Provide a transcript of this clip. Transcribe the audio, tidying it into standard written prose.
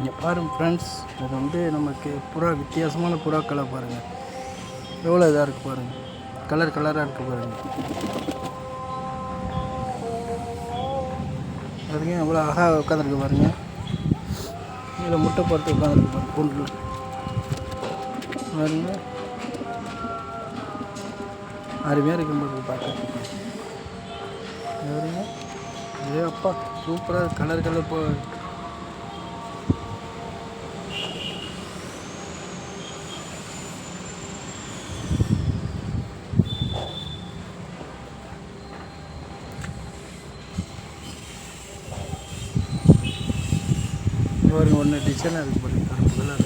இங்கே பாருங்கள் ஃப்ரெண்ட்ஸ், இது வந்து நமக்கு புறா, வித்தியாசமான புறாக்களை பாருங்கள், எவ்வளோ இதாக இருக்குது பாருங்கள், கலர் கலராக இருக்குது பாருங்கள். பாருங்க எவ்வளோ அழகாக உட்காந்துருக்கு பாருங்கள். இதில் முட்டை போட்டு உட்காந்துருக்கு பாருங்கள் கூண்டில் பாருங்க. அருமையாக இருக்கும்போது பார்க்க பாருங்க. ஏ அப்பா, சூப்பராக கலர் கலர் போ. பாருங்க, ஒன்று டிசைனாக இருக்குது பாருங்க, கலர்